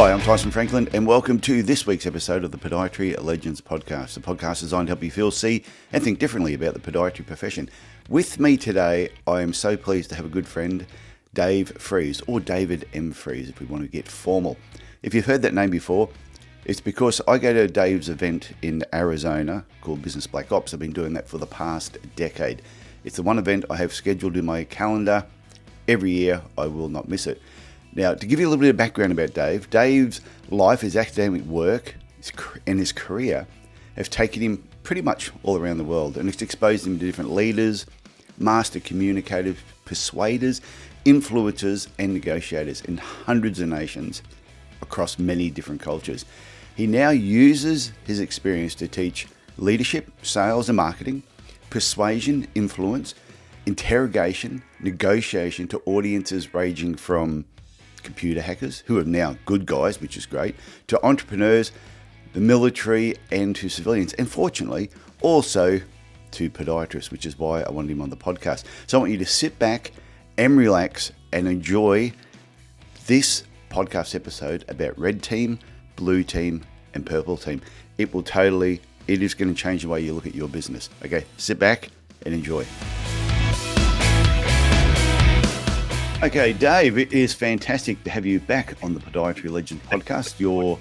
Hi, I'm Tyson Franklin, and welcome to this week's episode of the Podiatry Legends Podcast, a podcast designed to help you feel, see, and think differently about the podiatry profession. With me today, I am so pleased to have a good friend, Dave Freeze, or David M. Freeze, if we want to get formal. If you've heard that name before, it's because I go to Dave's event in Arizona called Business Black Ops. I've been doing that for the past decade. It's the one event I have scheduled in my calendar every year. I will not miss it. Now, to give you a little bit of background about Dave, Dave's life, his academic work, and his career have taken him pretty much all around the world, and it's exposed him to different leaders, master communicators, persuaders, influencers, and negotiators in hundreds of nations across many different cultures. He now uses his experience to teach leadership, sales and marketing, persuasion, influence, interrogation, negotiation to audiences ranging from computer hackers, who are now good guys, which is great, to entrepreneurs, the military, and to civilians, and fortunately also to podiatrists, which is why I wanted him on the podcast. So I want you to sit back and relax and enjoy this podcast episode about red team, blue team, and purple team. It is going to change the way you look at your business. Okay, sit back and enjoy. Okay, Dave, it is fantastic to have you back on the Podiatry Legends Podcast, your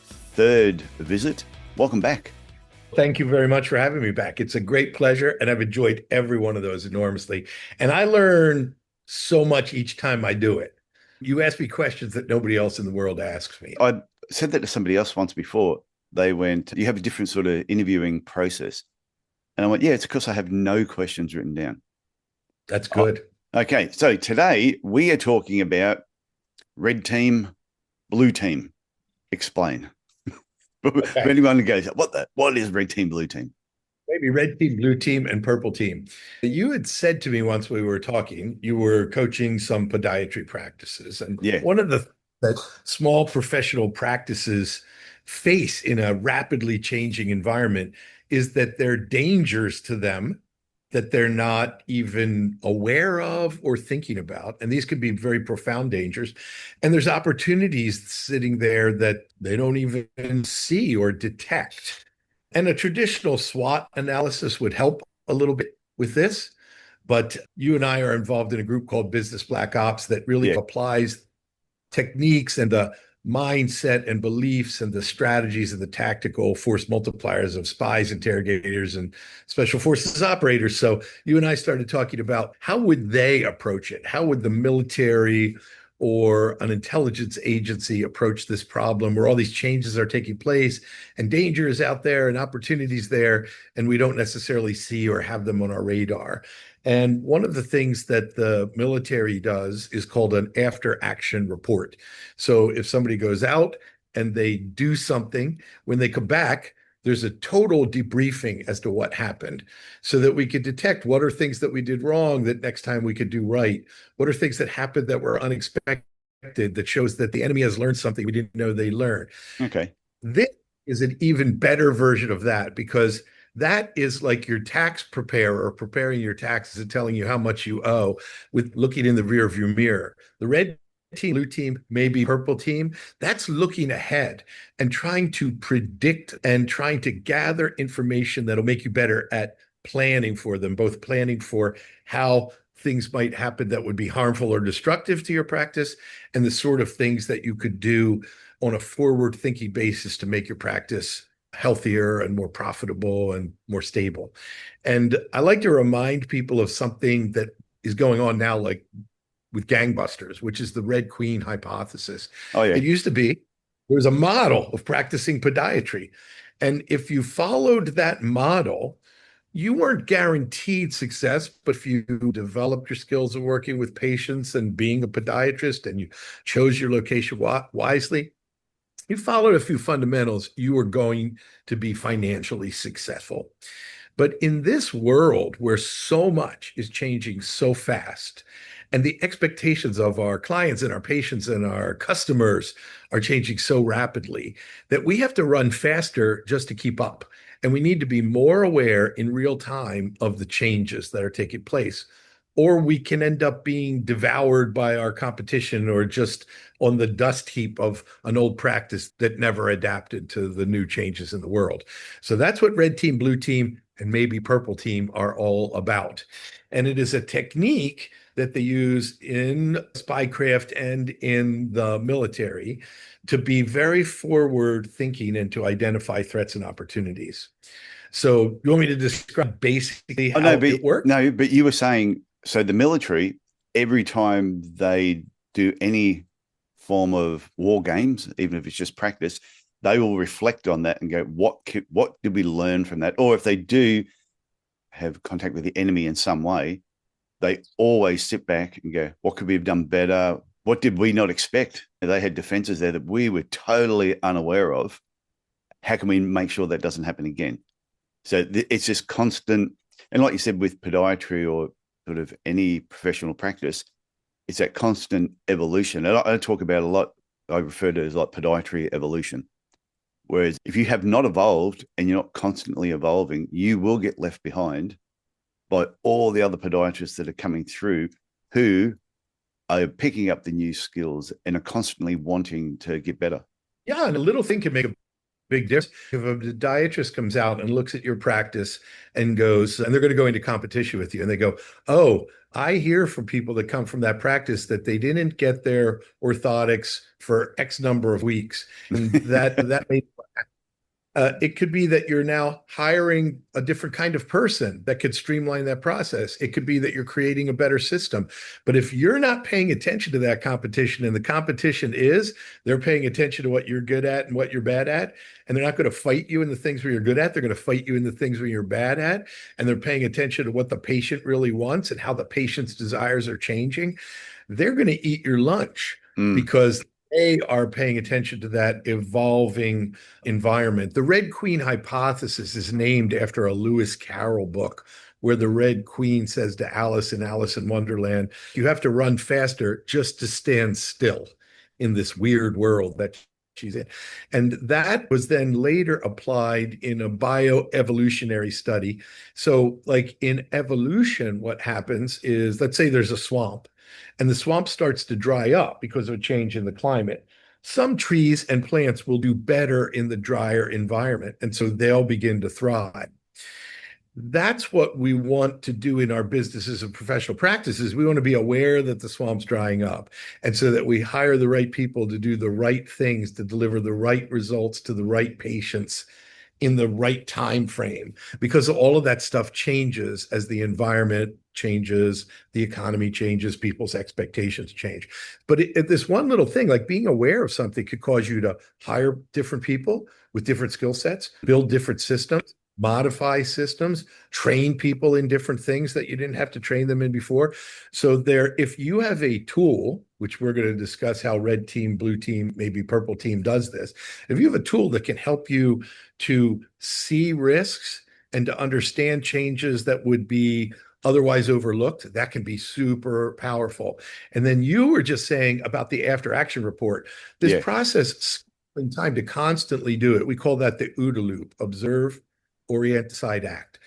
third visit. Welcome back. Thank you very much for having me back. It's a great pleasure, and I've enjoyed every one of those enormously. And I learn so much each time I do it. You ask me questions that nobody else in the world asks me. I said that to somebody else once before. They went, you have a different sort of interviewing process. And I went, yeah, it's because I have no questions written down. That's good. Okay, so today we are talking about red team, blue team. Explain. Okay. For anyone who goes, what is red team, blue team? Maybe red team, blue team, and purple team. You had said to me once we were talking, you were coaching some podiatry practices. And one of the that small professional practices face in a rapidly changing environment is that there are dangers to them that they're not even aware of or thinking about. And these could be very profound dangers. And there's opportunities sitting there that they don't even see or detect. And a traditional SWOT analysis would help a little bit with this. But you and I are involved in a group called Business Black Ops that really applies techniques and the mindset and beliefs and the strategies and the tactical force multipliers of spies, interrogators, and special forces operators. So you and I started talking about how would they approach it? How would the military or an intelligence agency approach this problem where all these changes are taking place and danger is out there and opportunities there, and we don't necessarily see or have them on our radar? And one of the things that the military does is called an after action report. So if somebody goes out and they do something, when they come back, there's a total debriefing as to what happened so that we could detect what are things that we did wrong that next time we could do right. What are things that happened that were unexpected that shows that the enemy has learned something we didn't know they learned. Okay. This is an even better version of that, because that is like your tax preparer preparing your taxes and telling you how much you owe with looking in the rearview mirror. The red team, blue team, maybe purple team, that's looking ahead and trying to predict and trying to gather information that'll make you better at planning for them, both planning for how things might happen that would be harmful or destructive to your practice, and the sort of things that you could do on a forward-thinking basis to make your practice healthier and more profitable and more stable. And I like to remind people of something that is going on now, like with gangbusters, which is the Red Queen hypothesis. Oh, yeah. It used to be, there was a model of practicing podiatry. And if you followed that model, you weren't guaranteed success, but if you developed your skills of working with patients and being a podiatrist and you chose your location wisely, you followed a few fundamentals, you were going to be financially successful. But in this world where so much is changing so fast, and the expectations of our clients and our patients and our customers are changing so rapidly, that we have to run faster just to keep up. And we need to be more aware in real time of the changes that are taking place. or we can end up being devoured by our competition or just on the dust heap of an old practice that never adapted to the new changes in the world. So that's what red team, blue team, and maybe purple team are all about. And it is a technique that they use in spycraft and in the military to be very forward thinking and to identify threats and opportunities. So you want me to describe basically how it works? No, but you were saying, so the military, every time they do any form of war games, even if it's just practice, they will reflect on that and go, what did we learn from that? Or if they do have contact with the enemy in some way, they always sit back and go, what could we have done better? What did we not expect? They had defenses there that we were totally unaware of. How can we make sure that doesn't happen again? So it's just constant. And like you said, with podiatry or sort of any professional practice, it's that constant evolution. And I talk about a lot, I refer to it as like podiatry evolution. Whereas if you have not evolved and you're not constantly evolving, you will get left behind by all the other podiatrists that are coming through who are picking up the new skills and are constantly wanting to get better. Yeah, and a little thing can make a big difference. If a podiatrist comes out and looks at your practice and goes, and they're going to go into competition with you, and they go, oh, I hear from people that come from that practice that they didn't get their orthotics for X number of weeks. And that may it could be that you're now hiring a different kind of person that could streamline that process. It could be that you're creating a better system. But if you're not paying attention to that competition, and the competition is they're paying attention to what you're good at and what you're bad at, and they're not going to fight you in the things where you're good at, they're going to fight you in the things where you're bad at, and they're paying attention to what the patient really wants and how the patient's desires are changing, they're going to eat your lunch because they are paying attention to that evolving environment. The Red Queen hypothesis is named after a Lewis Carroll book where the Red Queen says to Alice in Alice in Wonderland, you have to run faster just to stand still in this weird world that she's in. And that was then later applied in a bioevolutionary study. So like in evolution, what happens is, let's say there's a swamp, and the swamp starts to dry up because of a change in the climate. Some trees and plants will do better in the drier environment, and so they'll begin to thrive. That's what we want to do in our businesses and professional practices. We want to be aware that the swamp's drying up, and so that we hire the right people to do the right things, to deliver the right results to the right patients in the right time frame, because all of that stuff changes as the environment changes, the economy changes, people's expectations change. But this one little thing, like being aware of something, could cause you to hire different people with different skill sets, build different systems, modify systems, train people in different things that you didn't have to train them in before. So if you have a tool, which we're going to discuss how red team, blue team, maybe purple team does this. If you have a tool that can help you to see risks and to understand changes that would be otherwise overlooked, that can be super powerful. And then you were just saying about the after action report, this process in time to constantly do it. We call that the OODA loop: observe, orient, decide, act.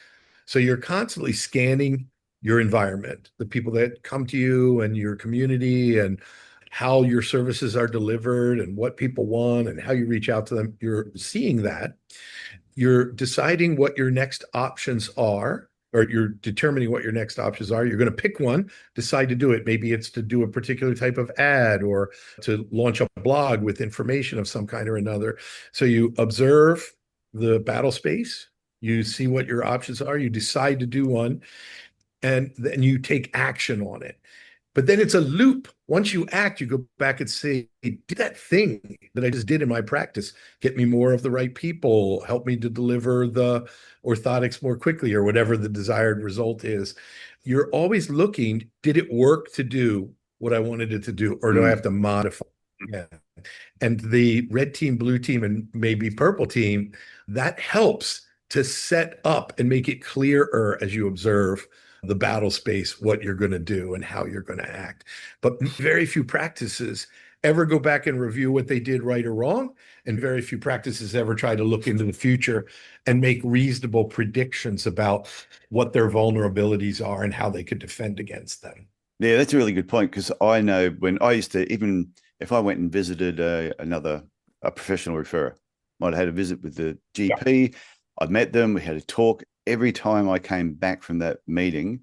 So you're constantly scanning your environment, the people that come to you and your community, and how your services are delivered and what people want and how you reach out to them. You're seeing that. You're deciding what your next options are, or you're determining what your next options are. You're going to pick one, decide to do it. Maybe it's to do a particular type of ad or to launch a blog with information of some kind or another. So you observe the battle space, you see what your options are, you decide to do one, and then you take action on it. But then it's a loop. Once you act, you go back and say, did that thing that I just did in my practice get me more of the right people, help me to deliver the orthotics more quickly, or whatever the desired result is? You're always looking, did it work to do what I wanted it to do, or do I have to modify? Yeah. And the red team, blue team, and maybe purple team, that helps to set up and make it clearer as you observe the battle space, what you're going to do and how you're going to act. But very few practices ever go back and review what they did right or wrong. And very few practices ever try to look into the future and make reasonable predictions about what their vulnerabilities are and how they could defend against them. Yeah, that's a really good point, because I know when I used to, even if I went and visited a professional referrer, might have had a visit with the GP, I'd met them, we had a talk. Every time I came back from that meeting,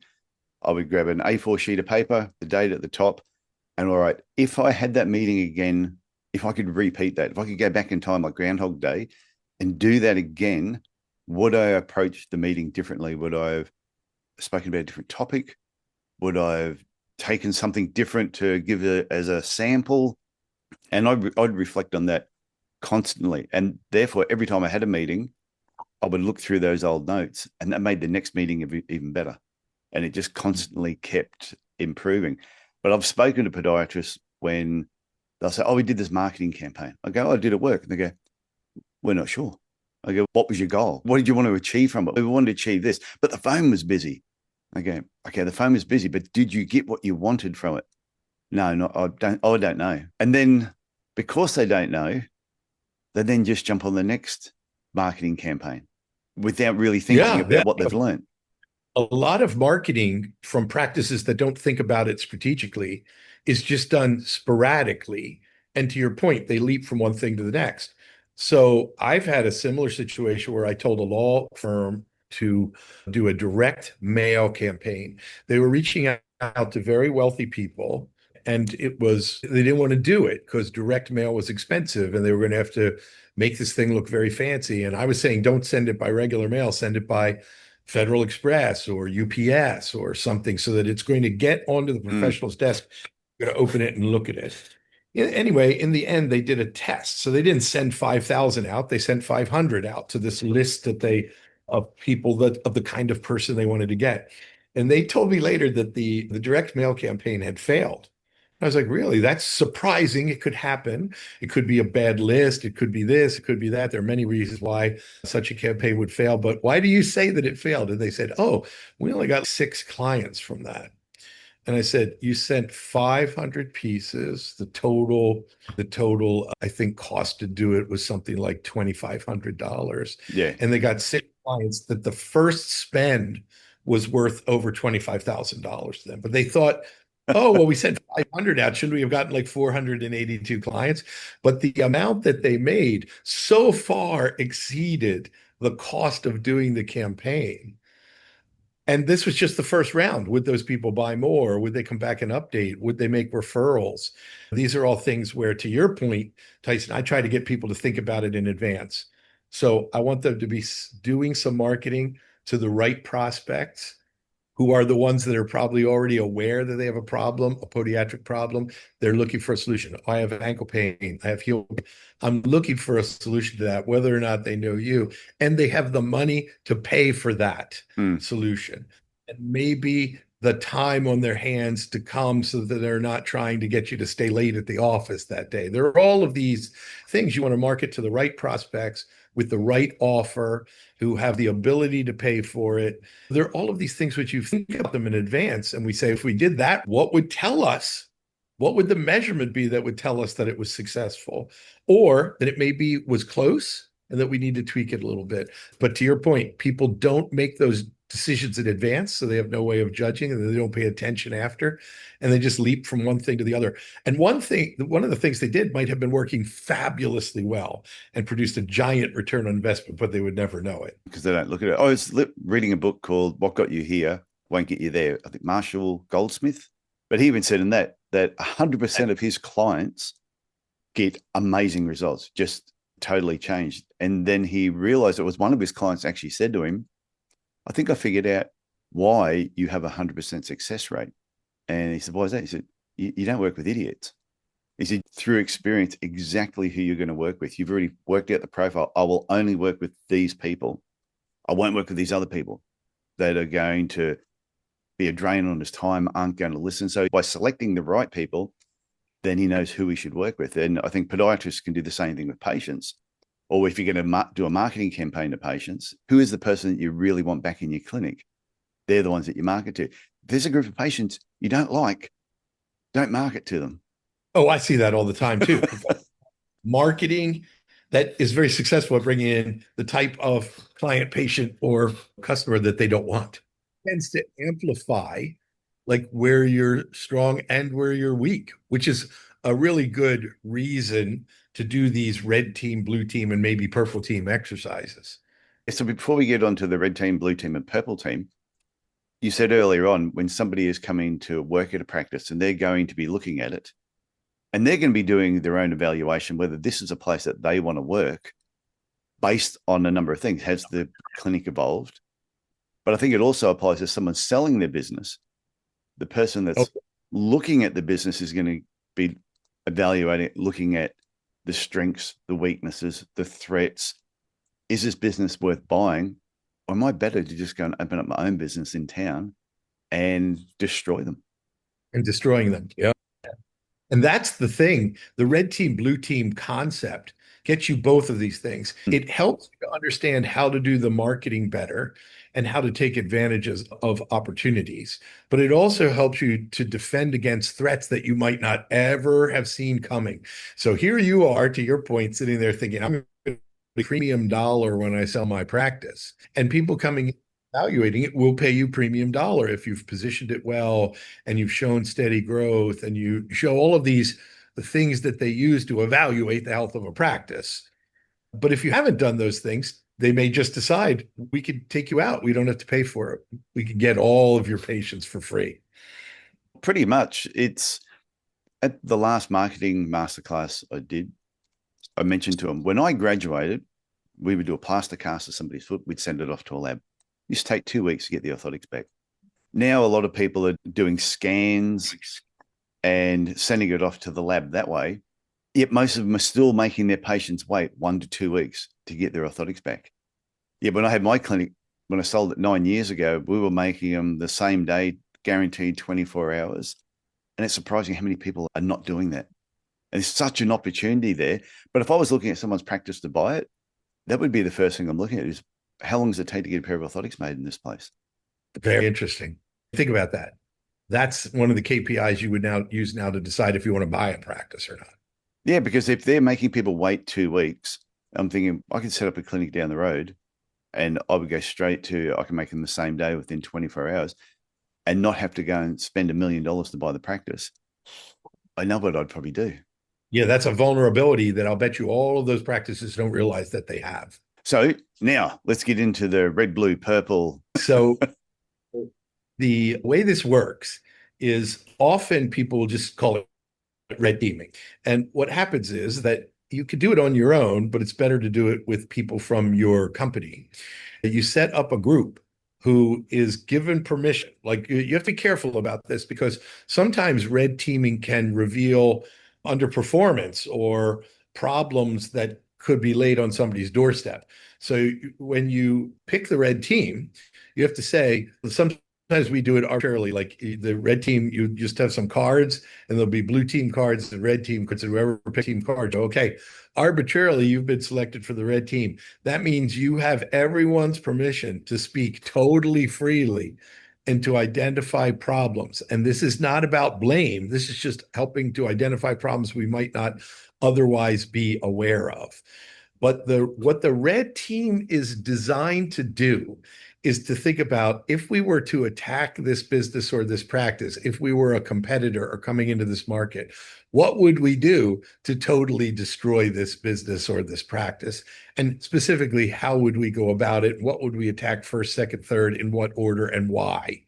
I would grab an A4 sheet of paper, the date at the top, and all right, if I had that meeting again, if I could repeat that, if I could go back in time like Groundhog Day and do that again, would I approach the meeting differently? Would I have spoken about a different topic? Would I have taken something different to give it as a sample? And I'd reflect on that constantly. And therefore, every time I had a meeting, I would look through those old notes, and that made the next meeting even better. And it just constantly kept improving. But I've spoken to podiatrists when they'll say, oh, we did this marketing campaign. I go, oh, did it work? And they go, we're not sure. I go, what was your goal? What did you want to achieve from it? We wanted to achieve this, but the phone was busy. I go, okay, the phone was busy, but did you get what you wanted from it? No, I don't know. And then because they don't know, they then just jump on the next marketing campaign without really thinking about what they've learned. A lot of marketing from practices that don't think about it strategically is just done sporadically. And to your point, they leap from one thing to the next. So I've had a similar situation where I told a law firm to do a direct mail campaign. They were reaching out to very wealthy people, and they didn't want to do it because direct mail was expensive and they were going to have to make this thing look very fancy. And I was saying, don't send it by regular mail, send it by Federal Express or UPS or something, so that it's going to get onto the professional's desk. You're going to open it and look at it. Anyway, in the end, they did a test. So they didn't send 5,000 out. They sent 500 out to this list of people of the kind of person they wanted to get. And they told me later that the direct mail campaign had failed. I was like, really? That's surprising. It could happen. It could be a bad list. It could be this. It could be that. There are many reasons why such a campaign would fail. But why do you say that it failed? And they said, oh, we only got 6 clients from that. And I said, you sent 500 pieces. The total, I think, cost to do it was something like $2,500. Yeah. And they got 6 clients that the first spend was worth over $25,000 to them. But they thought, oh, well, we sent 500 out. Shouldn't we have gotten like 482 clients? But the amount that they made so far exceeded the cost of doing the campaign. And this was just the first round. Would those people buy more? Would they come back and update? Would they make referrals? These are all things where, to your point, Tyson, I try to get people to think about it in advance. So I want them to be doing some marketing to the right prospects, who are the ones that are probably already aware that they have a problem, a podiatric problem. They're looking for a solution. I have ankle pain. I have heel. I'm looking for a solution to that, whether or not they know you. And they have the money to pay for that solution. And maybe the time on their hands to come so that they're not trying to get you to stay late at the office that day. There are all of these things you want to market to the right prospects with the right offer, who have the ability to pay for it. There are all of these things which you think about them in advance. And we say, if we did that, what would tell us? What would the measurement be that would tell us that it was successful, or that it maybe was close and that we need to tweak it a little bit? But to your point, people don't make those decisions in advance, so they have no way of judging, and they don't pay attention after, and they just leap from one thing to the other. And one of the things they did might have been working fabulously well and produced a giant return on investment, but they would never know it because they don't look at it. I was reading a book called "What Got You Here Won't Get You There." I think Marshall Goldsmith, but he even said in that 100% of his clients get amazing results, just totally changed. And then he realized it was one of his clients actually said to him, I think I figured out why you have a 100% success rate. And he said, why is that? He said, you don't work with idiots. He said, through experience, exactly who you're going to work with. You've already worked out the profile. I will only work with these people. I won't work with these other people that are going to be a drain on his time, aren't going to listen. So by selecting the right people, then he knows who he should work with. And I think podiatrists can do the same thing with patients. Or if you're going to do a marketing campaign to patients, who is the person that you really want back in your clinic? They're the ones that you market to. If there's a group of patients you don't like, don't market to them. Oh, I see that all the time too. Marketing that is very successful at bringing in the type of client, patient, or customer that they don't want. Tends to amplify like where you're strong and where you're weak, which is a really good reason to do these red team, blue team, and maybe purple team exercises. So before we get on to the red team, blue team, and purple team, you said earlier on when somebody is coming to work at a practice and they're going to be looking at it and they're going to be doing their own evaluation, whether this is a place that they want to work based on a number of things. Has the clinic evolved? But I think it also applies to someone selling their business. The person that's looking at the business is going to be evaluating, looking at the strengths, the weaknesses, the threats. Is this business worth buying? Or am I better to just go and open up my own business in town and destroy them? And destroying them. Yeah. And that's the thing. The red team, blue team concept gets you both of these things. It helps you to understand how to do the marketing better and how to take advantages of opportunities. But it also helps you to defend against threats that you might not ever have seen coming. So here you are, to your point, sitting there thinking, I'm going to pay premium dollar when I sell my practice. And people coming evaluating it will pay you premium dollar if you've positioned it well and you've shown steady growth and you show all of these the things that they use to evaluate the health of a practice. But if you haven't done those things, they may just decide we could take you out. We don't have to pay for it. We can get all of your patients for free. Pretty much. It's at the last marketing masterclass I did, I mentioned to them, when I graduated, we would do a plaster cast of somebody's foot. We'd send it off to a lab. It used to take 2 weeks to get the orthotics back. Now a lot of people are doing scans and sending it off to the lab that way. Yet most of them are still making their patients wait 1 to 2 weeks to get their orthotics back. Yeah, when I had my clinic, when I sold it 9 years ago, we were making them the same day, guaranteed 24 hours. And it's surprising how many people are not doing that. And there's such an opportunity there. But if I was looking at someone's practice to buy it, that would be the first thing I'm looking at is how long does it take to get a pair of orthotics made in this place? Very interesting. Think about that. That's one of the KPIs you would now use to decide if you want to buy a practice or not. Yeah, because if they're making people wait 2 weeks, I'm thinking I could set up a clinic down the road and I would go straight to, I can make them the same day within 24 hours and not have to go and spend $1 million to buy the practice. I know what I'd probably do. Yeah, that's a vulnerability that I'll bet you all of those practices don't realize that they have. So now let's get into the red, blue, purple. So the way this works is often people will just call it red teaming. And what happens is that you could do it on your own, but it's better to do it with people from your company. You set up a group who is given permission. Like you have to be careful about this because sometimes red teaming can reveal underperformance or problems that could be laid on somebody's doorstep. So when you pick the red team, you have to say, sometimes we do it arbitrarily, like the red team, you just have some cards and there'll be blue team cards and red team cards and whoever pick team cards. Okay, arbitrarily, you've been selected for the red team. That means you have everyone's permission to speak totally freely and to identify problems. And this is not about blame. This is just helping to identify problems we might not otherwise be aware of. But what the red team is designed to do is to think about if we were to attack this business or this practice, if we were a competitor or coming into this market, what would we do to totally destroy this business or this practice? And specifically, how would we go about it? What would we attack first, second, third, in what order and why?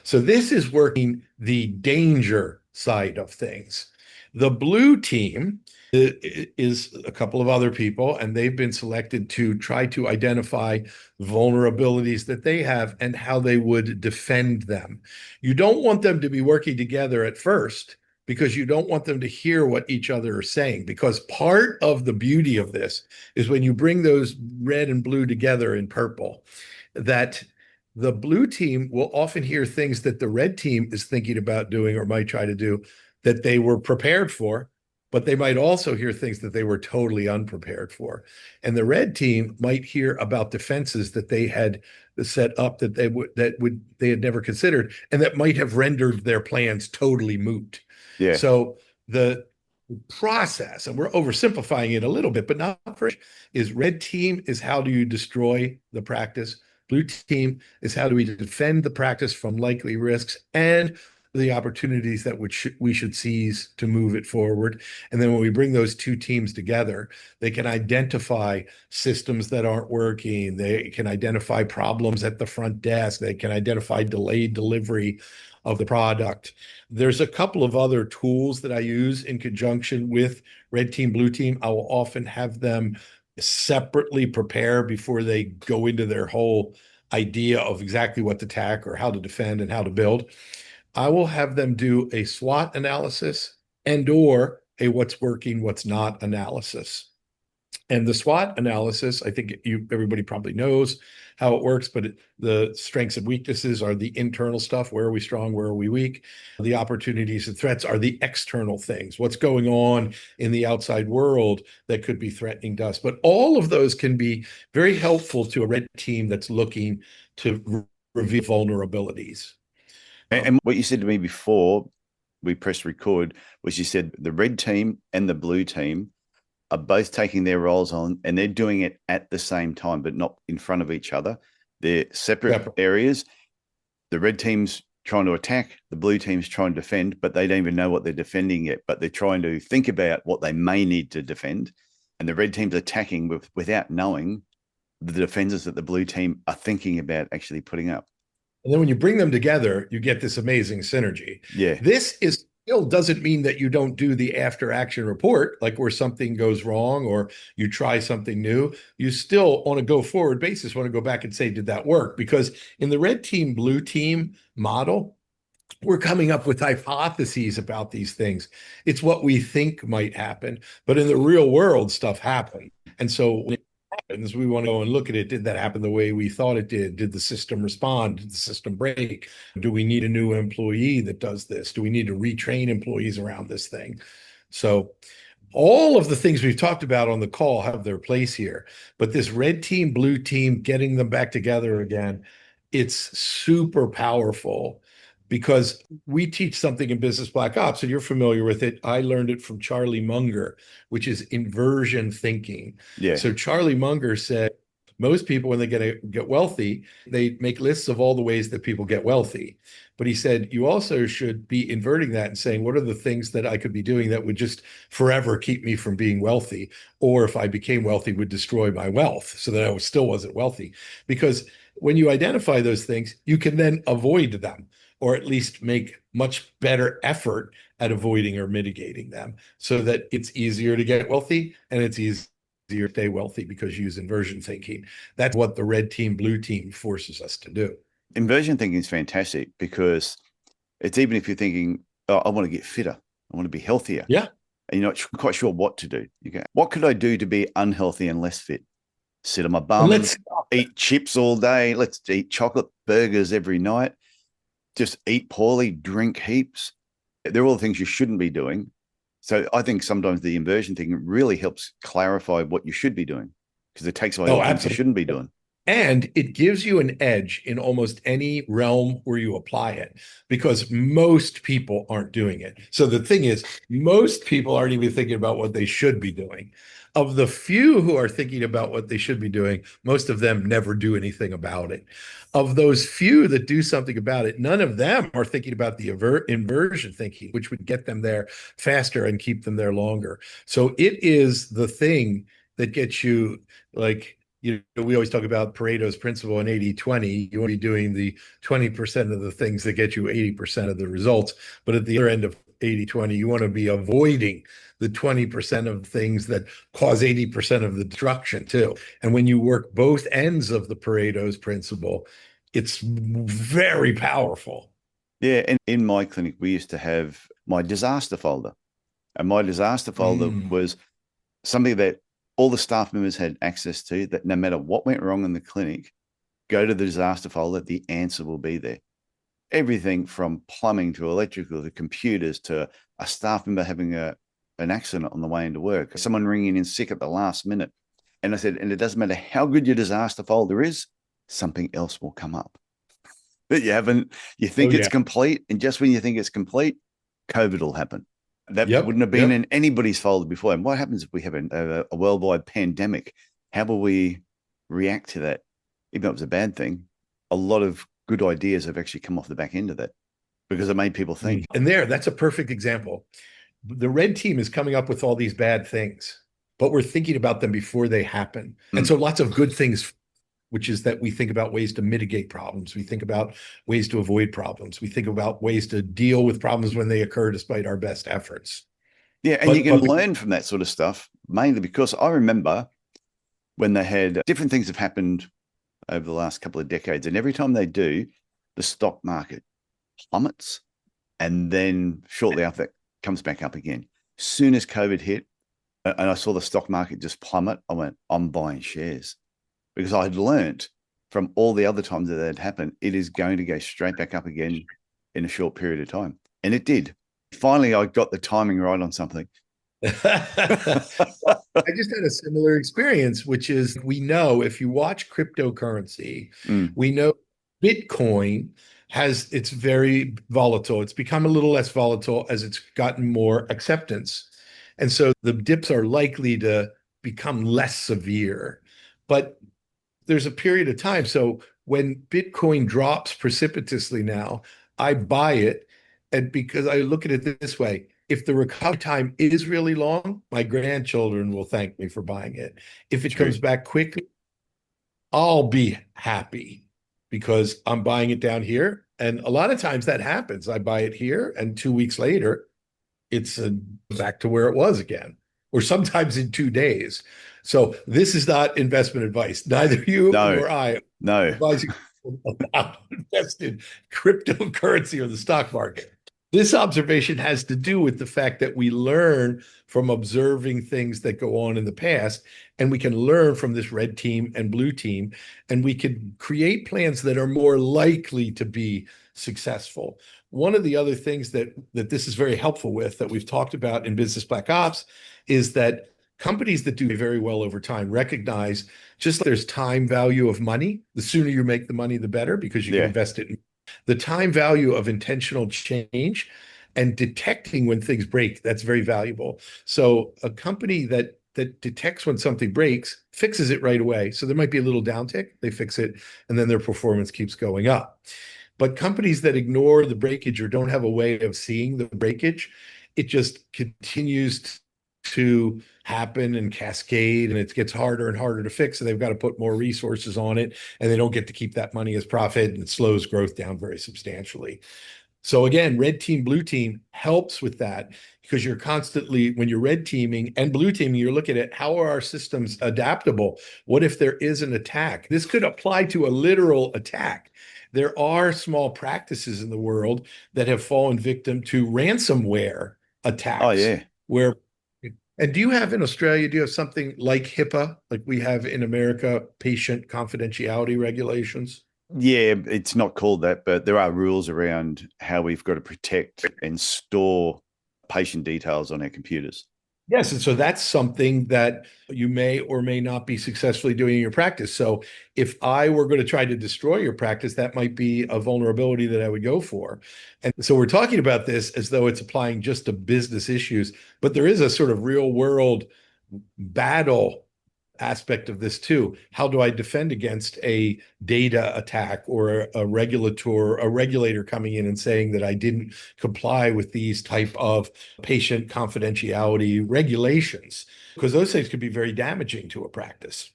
So this is working the danger side of things. The blue team is a couple of other people, and they've been selected to try to identify vulnerabilities that they have and how they would defend them. You don't want them to be working together at first because you don't want them to hear what each other are saying, because part of the beauty of this is when you bring those red and blue together in purple, that the blue team will often hear things that the red team is thinking about doing or might try to do that they were prepared for, but they might also hear things that they were totally unprepared for. And the red team might hear about defenses that they had set up that they had never considered, and that might have rendered their plans totally moot. Yeah. So The process, and we're oversimplifying it a little bit, but not for is red team is how do you destroy the practice? Blue team is how do we defend the practice from likely risks and the opportunities that we should seize to move it forward. And then when we bring those two teams together, they can identify systems that aren't working. They can identify problems at the front desk. They can identify delayed delivery of the product. There's a couple of other tools that I use in conjunction with red team, blue team. I will often have them separately prepare before they go into their whole idea of exactly what to attack or how to defend and how to build. I will have them do a SWOT analysis and or a what's working, what's not analysis. And the SWOT analysis, I think everybody probably knows how it works, but the strengths and weaknesses are the internal stuff. Where are we strong? Where are we weak? The opportunities and threats are the external things. What's going on in the outside world that could be threatening to us? But all of those can be very helpful to a red team that's looking to reveal vulnerabilities. And what you said to me before we pressed record was you said the red team and the blue team are both taking their roles on and they're doing it at the same time, but not in front of each other. They're separate areas. The red team's trying to attack, the blue team's trying to defend, but they don't even know what they're defending yet, but they're trying to think about what they may need to defend. And the red team's attacking without knowing the defenses that the blue team are thinking about actually putting up. And then when you bring them together, you get this amazing synergy. Yeah. This still doesn't mean that you don't do the after action report, like where something goes wrong or you try something new. You still, on a go forward basis, want to go back and say, did that work? Because in the red team, blue team model, we're coming up with hypotheses about these things. It's what we think might happen, but in the real world, stuff happened. And so when it happens, we want to go and look at it. Did that happen the way we thought it did? Did the system respond? Did the system break? Do we need a new employee that does this? Do we need to retrain employees around this thing? So all of the things we've talked about on the call have their place here, but this red team, blue team, getting them back together again, it's super powerful because we teach something in Business Black Ops, and you're familiar with it. I learned it from Charlie Munger, which is inversion thinking. Yeah. So Charlie Munger said, most people, when they get wealthy, they make lists of all the ways that people get wealthy. But he said, you also should be inverting that and saying, what are the things that I could be doing that would just forever keep me from being wealthy? Or if I became wealthy, would destroy my wealth so that I still wasn't wealthy. Because when you identify those things, you can then avoid them, or at least make much better effort at avoiding or mitigating them so that it's easier to get wealthy and it's easier to stay wealthy because you use inversion thinking. That's what the red team, blue team forces us to do. Inversion thinking is fantastic because it's even if you're thinking, oh, I want to get fitter, I want to be healthier. Yeah. And you're not quite sure what to do. You go, what could I do to be unhealthy and less fit? Sit on my bum, eat chips all day. Let's eat chocolate burgers every night. Just eat poorly, drink heaps. They're all the things you shouldn't be doing. So I think sometimes the inversion thing really helps clarify what you should be doing because it takes away all things you shouldn't be doing. And it gives you an edge in almost any realm where you apply it because most people aren't doing it. So the thing is, most people aren't even thinking about what they should be doing. Of the few who are thinking about what they should be doing, most of them never do anything about it. Of those few that do something about it, none of them are thinking about the inversion thinking, which would get them there faster and keep them there longer. So it is the thing that gets you, like, you know, we always talk about Pareto's principle in 80-20. You want to be doing the 20% of the things that get you 80% of the results. But at the other end of 80-20, you want to be avoiding the 20% of things that cause 80% of the destruction too. And when you work both ends of the Pareto's principle, it's very powerful. Yeah. And in my clinic, we used to have my disaster folder. And my disaster folder was something that all the staff members had access to, that no matter what went wrong in the clinic, go to the disaster folder, the answer will be there. Everything from plumbing to electrical to computers to a staff member having an accident on the way into work, someone ringing in sick at the last minute. And I said, and it doesn't matter how good your disaster folder is, something else will come up that you think it's complete. And just when you think it's complete, COVID will happen. That wouldn't have been in anybody's folder before. And what happens if we have a worldwide pandemic? How will we react to that? Even though it was a bad thing, a lot of good ideas have actually come off the back end of that because it made people think. And that's a perfect example. The red team is coming up with all these bad things, but we're thinking about them before they happen. And so lots of good things, which is that we think about ways to mitigate problems. We think about ways to avoid problems. We think about ways to deal with problems when they occur despite our best efforts. Yeah, and you can learn from that sort of stuff, mainly because I remember when they had different things have happened over the last couple of decades, and every time they do, the stock market plummets, and then shortly after that comes back up again. As soon as COVID hit, and I saw the stock market just plummet, I went, I'm buying shares. Because I had learnt from all the other times that had happened, it is going to go straight back up again in a short period of time. And it did. Finally, I got the timing right on something. I just had a similar experience, which is we know if you watch cryptocurrency, we know Bitcoin it's very volatile. It's become a little less volatile as it's gotten more acceptance. And so the dips are likely to become less severe. But there's a period of time. So when Bitcoin drops precipitously now, I buy it. And because I look at it this way, if the recovery time is really long, my grandchildren will thank me for buying it. If it comes back quickly, I'll be happy because I'm buying it down here. And a lot of times that happens. I buy it here, and 2 weeks later, it's back to where it was again, or sometimes in 2 days. So this is not investment advice. Neither you nor I are advising about investing in cryptocurrency or the stock market. This observation has to do with the fact that we learn from observing things that go on in the past, and we can learn from this red team and blue team, and we can create plans that are more likely to be successful. One of the other things that this is very helpful with that we've talked about in Business Black Ops is that companies that do very well over time recognize just like there's time value of money. The sooner you make the money, the better, because you can invest it in the time value of intentional change and detecting when things break. That's very valuable. So a company that detects when something breaks fixes it right away. So there might be a little downtick, they fix it, and then their performance keeps going up. But companies that ignore the breakage or don't have a way of seeing the breakage, it just continues to happen and cascade, and it gets harder and harder to fix. So they've got to put more resources on it, and they don't get to keep that money as profit, and it slows growth down very substantially. So again, red team, blue team helps with that because you're constantly, when you're red teaming and blue teaming, you're looking at how are our systems adaptable? What if there is an attack? This could apply to a literal attack. There are small practices in the world that have fallen victim to ransomware attacks. Oh, yeah. And do you have in Australia, do you have something like HIPAA, like we have in America, patient confidentiality regulations? Yeah, it's not called that, but there are rules around how we've got to protect and store patient details on our computers. Yes, and so that's something that you may or may not be successfully doing in your practice. So if I were going to try to destroy your practice, that might be a vulnerability that I would go for. And so we're talking about this as though it's applying just to business issues, but there is a sort of real world battle aspect of this too. How do I defend against a data attack or a regulator coming in and saying that I didn't comply with these type of patient confidentiality regulations? Because those things could be very damaging to a practice.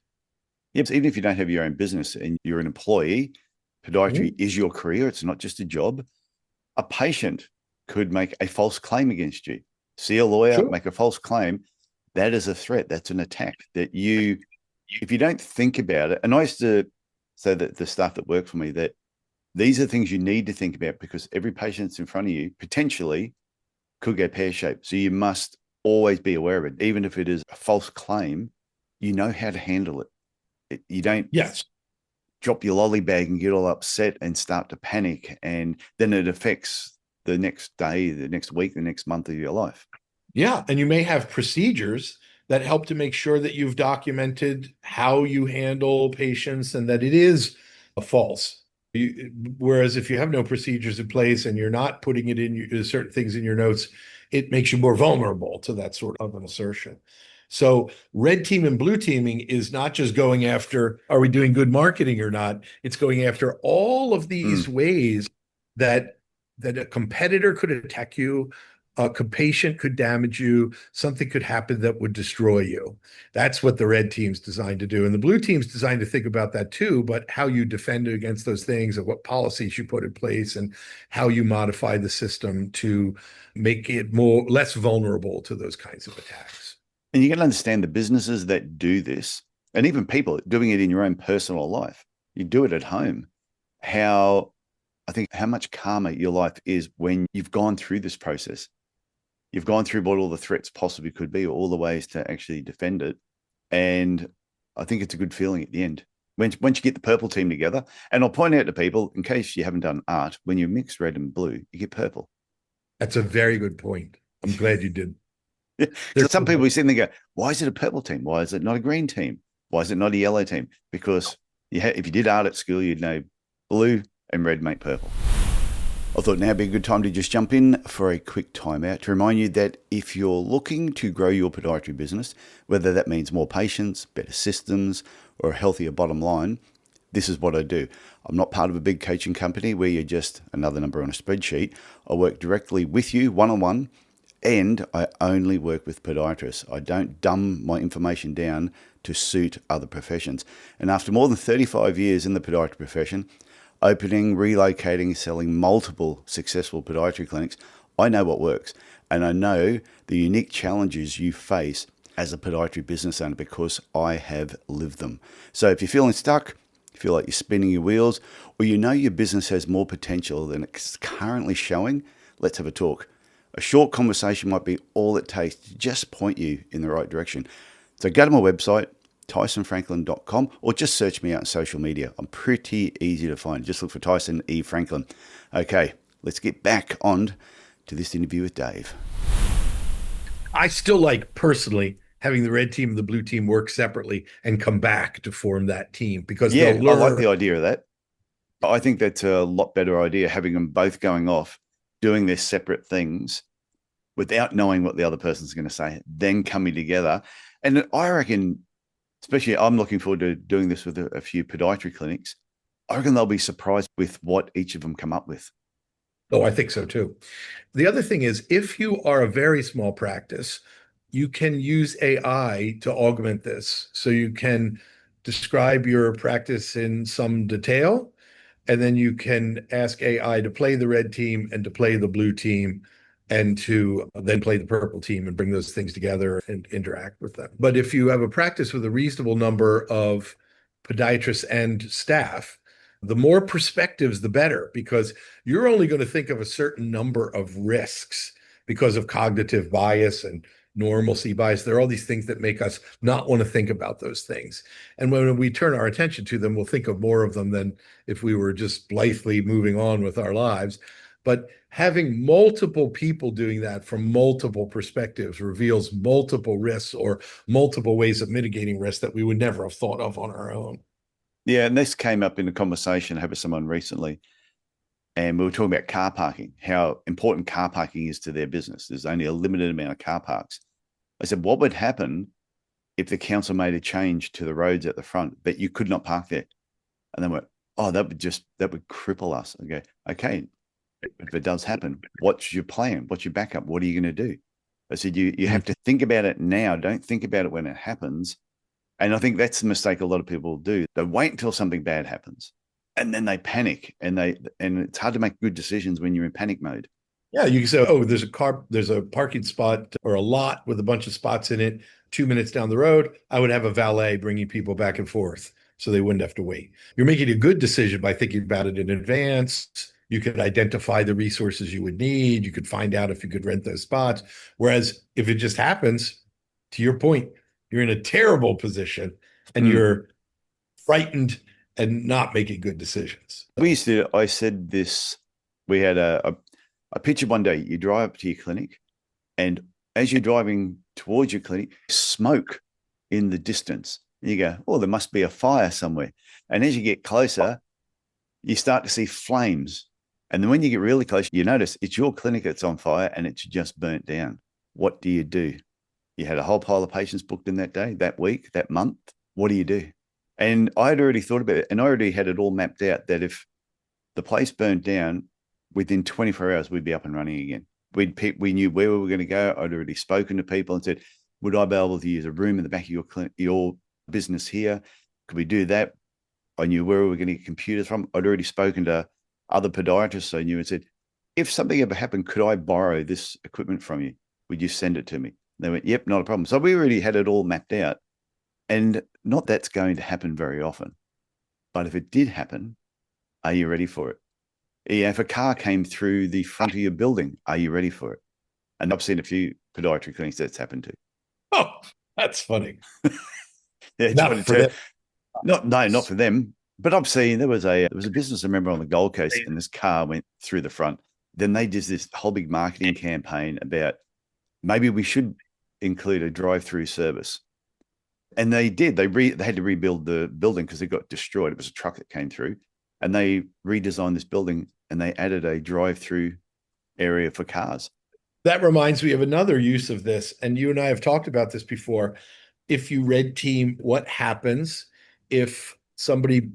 Yes, even if you don't have your own business and you're an employee, podiatry is your career. It's not just a job. A patient could make a false claim against you. See a lawyer, make a false claim. That is a threat. That's an attack that if you don't think about it, and I used to say that the staff that work for me, that these are things you need to think about because every patient that's in front of you potentially could go pear-shaped. So you must always be aware of it. Even if it is a false claim, you know how to handle it. You don't drop your lolly bag and get all upset and start to panic. And then it affects the next day, the next week, the next month of your life. Yeah. And you may have procedures that help to make sure that you've documented how you handle patients and that it is false. Whereas if you have no procedures in place and you're not putting it in certain things in your notes, it makes you more vulnerable to that sort of an assertion. So red team and blue teaming is not just going after, are we doing good marketing or not? It's going after all of these ways that a competitor could attack you, a patient could damage you, something could happen that would destroy you. That's what the red team's designed to do. And the blue team's designed to think about that too, but how you defend against those things and what policies you put in place and how you modify the system to make it less vulnerable to those kinds of attacks. And you can understand the businesses that do this, and even people doing it in your own personal life. You do it at home. How much calmer your life is when you've gone through this process. You've gone through what all the threats possibly could be, or all the ways to actually defend it. And I think it's a good feeling at the end. Once you get the purple team together, and I'll point out to people, in case you haven't done art, when you mix red and blue, you get purple. That's a very good point. I'm glad you did. Yeah. So some people sit there and go, why is it a purple team? Why is it not a green team? Why is it not a yellow team? Because if you did art at school, you'd know blue and red make purple. I thought now would be a good time to just jump in for a quick timeout to remind you that if you're looking to grow your podiatry business, whether that means more patients, better systems, or a healthier bottom line, this is what I do. I'm not part of a big coaching company where you're just another number on a spreadsheet. I work directly with you one-on-one, and I only work with podiatrists. I don't dumb my information down to suit other professions. And after more than 35 years in the podiatry profession, opening, relocating, selling multiple successful podiatry clinics, I know what works. And I know the unique challenges you face as a podiatry business owner because I have lived them. So if you're feeling stuck, you feel like you're spinning your wheels, or you know your business has more potential than it's currently showing, let's have a talk. A short conversation might be all it takes to just point you in the right direction. So go to my website, tysonfranklin.com, or just search me out on social media. I'm pretty easy to find. Just look for Tyson E. Franklin. Okay, let's get back on to this interview with Dave. I still like, personally, having the red team and the blue team work separately and come back to form that team, because I they'll learn. like the idea of that. I think that's a lot better idea, having them both going off, doing their separate things without knowing what the other person's going to say, then coming together. And I reckon, especially I'm looking forward to doing this with a few podiatry clinics, I reckon they'll be surprised with what each of them come up with. Oh, I think so too. The other thing is, if you are a very small practice, you can use AI to augment this. So you can describe your practice in some detail, and then you can ask AI to play the red team and to play the blue team and to then play the purple team and bring those things together and interact with them. But if you have a practice with a reasonable number of podiatrists and staff, the more perspectives, the better, because you're only going to think of a certain number of risks because of cognitive bias and normalcy bias. There are all these things that make us not want to think about those things. And when we turn our attention to them, we'll think of more of them than if we were just blithely moving on with our lives. But having multiple people doing that from multiple perspectives reveals multiple risks or multiple ways of mitigating risks that we would never have thought of on our own. Yeah, and this came up in a conversation I had with someone recently, and we were talking about car parking, how important car parking is to their business. There's only a limited amount of car parks. I said, what would happen if the council made a change to the roads at the front that you could not park there? And then went, oh, that would cripple us. I go, okay, if it does happen, what's your plan? What's your backup? What are you going to do? I said, you have to think about it now. Don't think about it when it happens. And I think that's the mistake a lot of people do. They wait until something bad happens, and then they panic, and it's hard to make good decisions when you're in panic mode. Yeah, you can say, oh, there's a parking spot or a lot with a bunch of spots in it 2 minutes down the road. I would have a valet bringing people back and forth so they wouldn't have to wait. You're making a good decision by thinking about it in advance. You could identify the resources you would need. You could find out if you could rent those spots. Whereas if it just happens, to your point, you're in a terrible position and you're frightened and not making good decisions. I said this, we had a picture one day. You drive up to your clinic, and as you're driving towards your clinic, smoke in the distance. And you go, oh, there must be a fire somewhere. And as you get closer, you start to see flames. And then when you get really close, you notice it's your clinic that's on fire and it's just burnt down. What do? You had a whole pile of patients booked in that day, that week, that month. What do you do? And I had already thought about it, and I already had it all mapped out that if the place burnt down, within 24 hours, we'd be up and running again. We knew where we were going to go. I'd already spoken to people and said, would I be able to use a room in the back of your business here? Could we do that? I knew where we were going to get computers from. I'd already spoken to other podiatrists, so I knew, and said, if something ever happened, could I borrow this equipment from you? Would you send it to me? They went, yep, not a problem. So we already had it all mapped out. And not that's going to happen very often. But if it did happen, are you ready for it? Yeah, if a car came through the front of your building, are you ready for it? And I've seen a few podiatry clinics that's happened to. Oh, that's funny. Yeah, not for them. Not for them. But I've seen there was a business I remember on the Gold Coast, and this car went through the front. Then they did this whole big marketing campaign about maybe we should include a drive-through service. And they did. They had to rebuild the building because it got destroyed. It was a truck that came through, and they redesigned this building and they added a drive-through area for cars. That reminds me of another use of this, and you and I have talked about this before. If you red team, what happens if somebody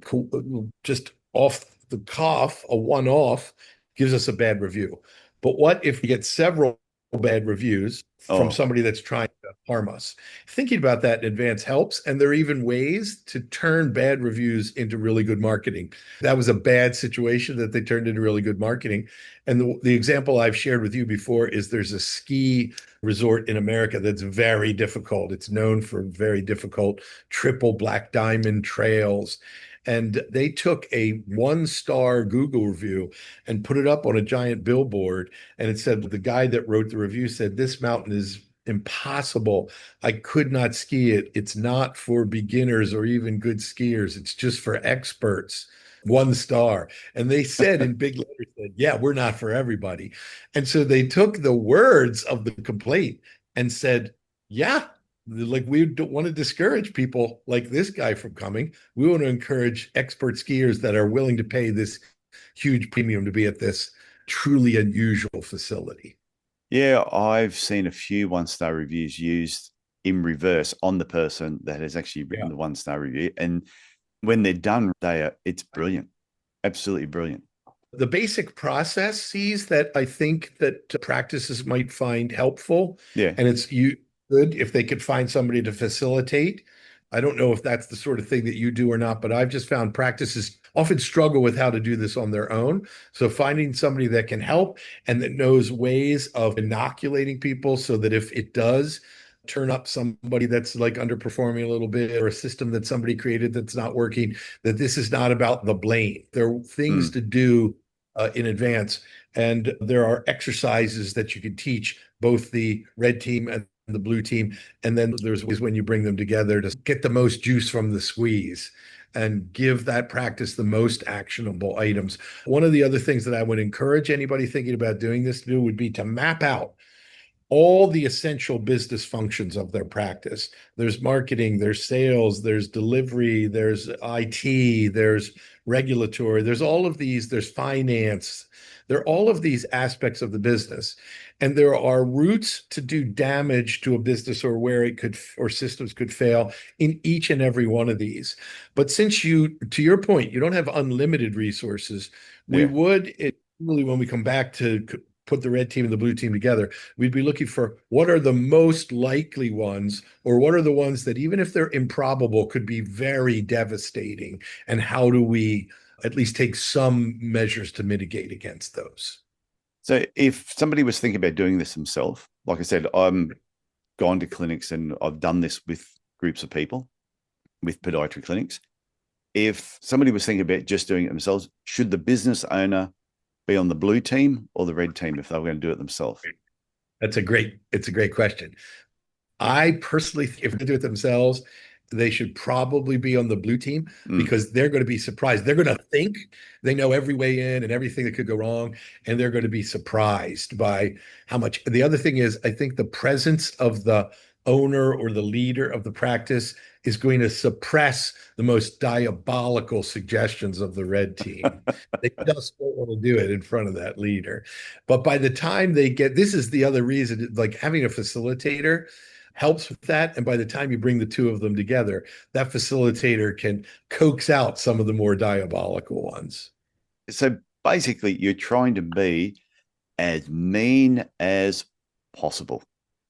just off the cuff, a one-off, gives us a bad review? But what if we get several bad reviews from somebody that's trying to harm us? Thinking about that in advance helps. And there are even ways to turn bad reviews into really good marketing. That was a bad situation that they turned into really good marketing. And the example I've shared with you before is there's a ski resort in America that's very difficult. It's known for very difficult triple black diamond trails. And they took a 1-star Google review and put it up on a giant billboard. And it said, the guy that wrote the review said, this mountain is impossible. I could not ski it. It's not for beginners or even good skiers. It's just for experts. 1 star. And they said in big letters, yeah, we're not for everybody. And so they took the words of the complaint and said, yeah, like we don't want to discourage people like this guy from coming. We want to encourage expert skiers that are willing to pay this huge premium to be at this truly unusual facility. Yeah, I've seen a few 1-star reviews used in reverse on the person that has actually written the 1-star review. And when they're done, it's brilliant. Absolutely brilliant. The basic processes that I think that practices might find helpful. Yeah. And it's good if they could find somebody to facilitate. I don't know if that's the sort of thing that you do or not, but I've just found practices often struggle with how to do this on their own. So finding somebody that can help and that knows ways of inoculating people so that if it does turn up somebody that's like underperforming a little bit, or a system that somebody created that's not working, that this is not about the blame. There are things to do in advance. And there are exercises that you can teach both the red team and the blue team. And then there's ways when you bring them together to get the most juice from the squeeze and give that practice the most actionable items. One of the other things that I would encourage anybody thinking about doing this to do would be to map out all the essential business functions of their practice. There's marketing, there's sales, there's delivery, there's IT, there's regulatory, there's all of these, there's finance. There are all of these aspects of the business. And there are routes to do damage to a business or where it could, or systems could fail in each and every one of these. But since to your point, you don't have unlimited resources, we would, really, when we come back to put the red team and the blue team together, we'd be looking for what are the most likely ones, or what are the ones that even if they're improbable could be very devastating, and how do we at least take some measures to mitigate against those. So if somebody was thinking about doing this themselves, like I said, I'm gone to clinics and I've done this with groups of people, with podiatry clinics. If somebody was thinking about just doing it themselves, should the business owner be on the blue team or the red team if they were going to do it themselves? It's a great question. I personally, if they do it themselves, they should probably be on the blue team, because they're going to be surprised. They're going to think they know every way in and everything that could go wrong, and they're going to be surprised by how much. The other thing is, I think the presence of the owner or the leader of the practice is going to suppress the most diabolical suggestions of the red team. They just don't want to do it in front of that leader. But by the time they get, this is the other reason, like having a facilitator helps with that. And by the time you bring the two of them together, that facilitator can coax out some of the more diabolical ones. So basically, you're trying to be as mean as possible.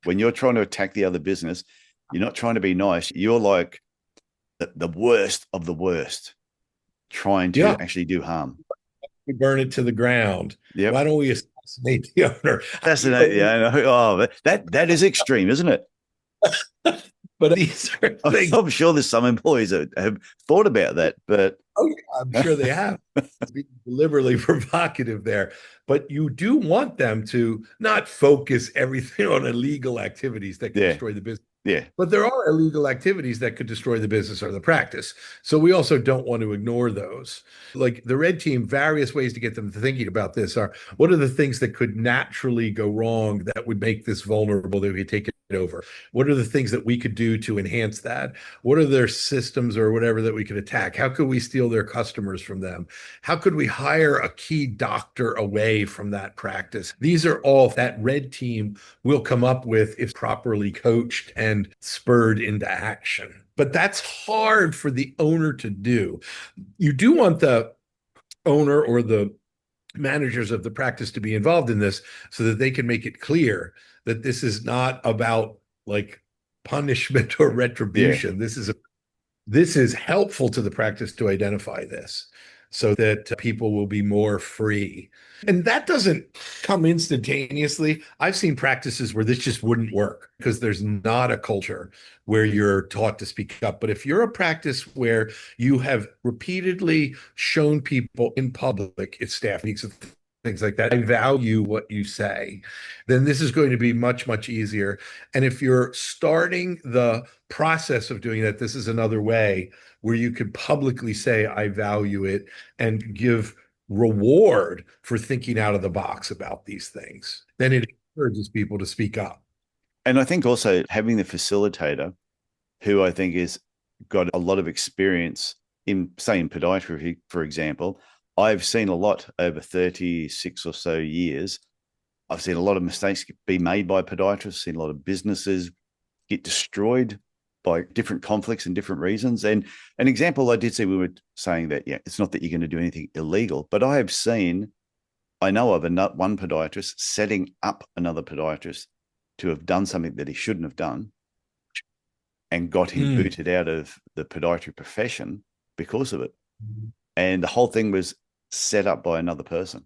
When you're trying to attack the other business, you're not trying to be nice. You're like the worst of the worst, trying to actually do harm. We burn it to the ground. Yep. Why don't we assassinate the owner? Assassinate, yeah. Oh, that is extreme, isn't it? But these are things. I'm sure there's some employees that have thought about that, but oh yeah, I'm sure they have. Being deliberately provocative there, but you do want them to not focus everything on illegal activities that can destroy the business. Yeah. But there are illegal activities that could destroy the business or the practice. So we also don't want to ignore those. Like the red team, various ways to get them thinking about this are, what are the things that could naturally go wrong that would make this vulnerable that we take it over? What are the things that we could do to enhance that? What are their systems or whatever that we could attack? How could we steal their customers from them? How could we hire a key doctor away from that practice? These are all that red team will come up with if properly coached and spurred into action. But that's hard for the owner to do. You do want the owner or the managers of the practice to be involved in this so that they can make it clear that this is not about like punishment or retribution. Yeah. This is helpful to the practice to identify this so that people will be more free. And that doesn't come instantaneously. I've seen practices where this just wouldn't work because there's not a culture where you're taught to speak up. But if you're a practice where you have repeatedly shown people in public, it's staff meetings and things like that, I value what you say, then this is going to be much, much easier. And if you're starting the process of doing that, this is another way where you could publicly say, I value it, and give reward for thinking out of the box about these things. Then it encourages people to speak up. And I think also having the facilitator, who I think is got a lot of experience in, say, in podiatry, for example, I've seen a lot over 36 or so years. I've seen a lot of mistakes be made by podiatrists, seen a lot of businesses get destroyed by different conflicts and different reasons. And an example I did see, we were saying that, yeah, it's not that you're going to do anything illegal, but I know of one podiatrist setting up another podiatrist to have done something that he shouldn't have done and got him booted out of the podiatry profession because of it. And the whole thing was set up by another person.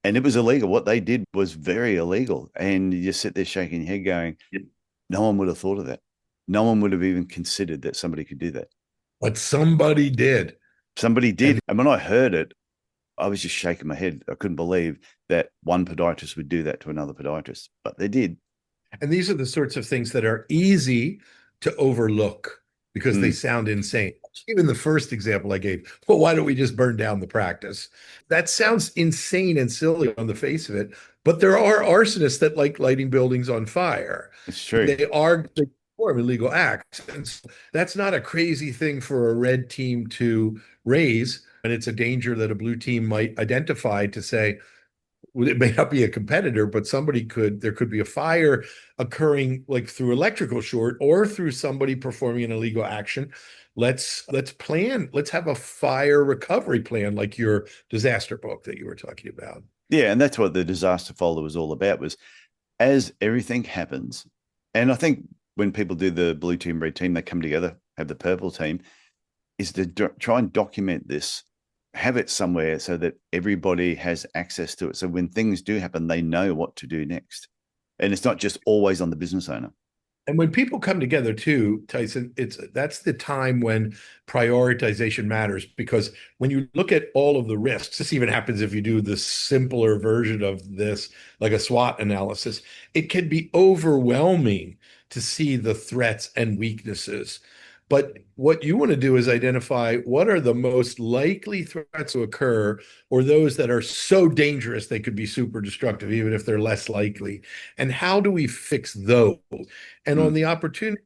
And it was illegal. What they did was very illegal. And you just sit there shaking your head going, no one would have thought of that. No one would have even considered that somebody could do that. But somebody did. Somebody did. And when I heard it, I was just shaking my head. I couldn't believe that one podiatrist would do that to another podiatrist, but they did. And these are the sorts of things that are easy to overlook because they sound insane. Even the first example I gave, well, why don't we just burn down the practice? That sounds insane and silly on the face of it, but there are arsonists that like lighting buildings on fire. It's true. They perform illegal acts. And so that's not a crazy thing for a red team to raise. And it's a danger that a blue team might identify to say, well, it may not be a competitor, but there could be a fire occurring like through electrical short or through somebody performing an illegal action. Let's have a fire recovery plan, like your disaster book that you were talking about. Yeah. And that's what the disaster folder was all about, was as everything happens. And I think when people do the blue team, red team, they come together, have the purple team, is to try and document this, have it somewhere so that everybody has access to it. So when things do happen, they know what to do next. And it's not just always on the business owner. And when people come together too, Tyson, that's the time when prioritization matters, because when you look at all of the risks, this even happens if you do the simpler version of this, like a SWOT analysis, it can be overwhelming to see the threats and weaknesses. But what you want to do is identify what are the most likely threats to occur, or those that are so dangerous they could be super destructive, even if they're less likely. And how do we fix those? And on Mm. the opportunity,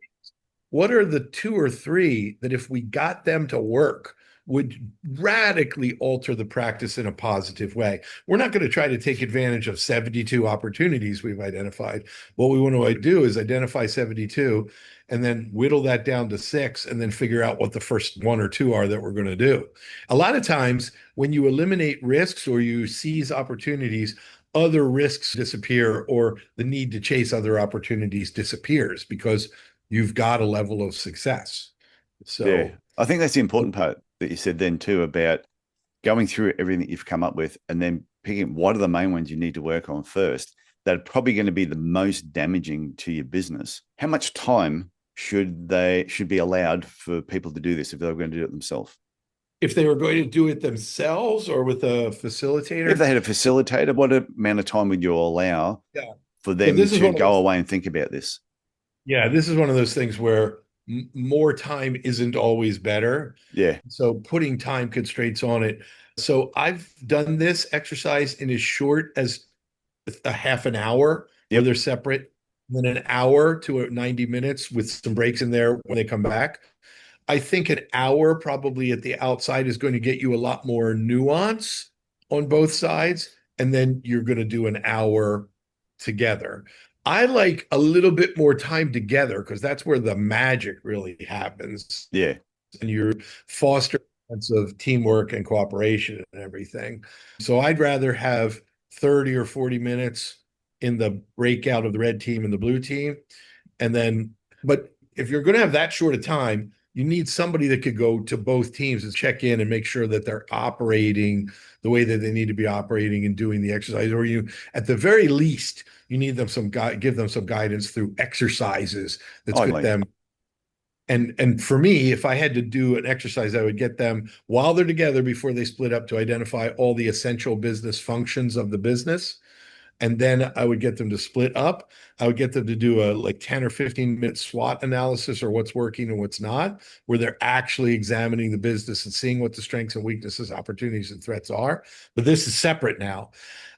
what are the two or three that if we got them to work would radically alter the practice in a positive way? We're not going to try to take advantage of 72 opportunities we've identified. What we want to do is identify 72 and then whittle that down to 6 and then figure out what the first one or two are that we're going to do. A lot of times when you eliminate risks or you seize opportunities, other risks disappear, or the need to chase other opportunities disappears because you've got a level of success. Yeah. So I think that's the important part that you said then too, about going through everything that you've come up with and then picking what are the main ones you need to work on first that are probably going to be the most damaging to your business. How much time should be allowed for people to do this if they were going to do it themselves? if they were going to do it themselves or with a If facilitator, they had a facilitator, what amount of time would you allow yeah. for So them this is to one of go those, away and think about this? yeah, this is one of those things where more time isn't always better. Yeah. So putting time constraints on it. So I've done this exercise in as short as a half an hour where Yep. they're separate, then an hour to 90 minutes with some breaks in there when they come back. I think an hour probably at the outside is going to get you a lot more nuance on both sides. And then you're going to do an hour together. I like a little bit more time together because that's where the magic really happens. Yeah. And you're fostering a sense of teamwork and cooperation and everything. So I'd rather have 30 or 40 minutes in the breakout of the red team and the blue team. And then, but if you're going to have that short of time, you need somebody that could go to both teams and check in and make sure that they're operating the way that they need to be operating and doing the exercise. Or you, at the very least, you need them give them some guidance through exercises that's good Only. them. And for me, if I had to do an exercise, I would get them while they're together before they split up to identify all the essential business functions of the business. And then I would get them to split up. I would get them to do a like 10 or 15-minute SWOT analysis, or what's working and what's not, where they're actually examining the business and seeing what the strengths and weaknesses, opportunities and threats are. But this is separate now.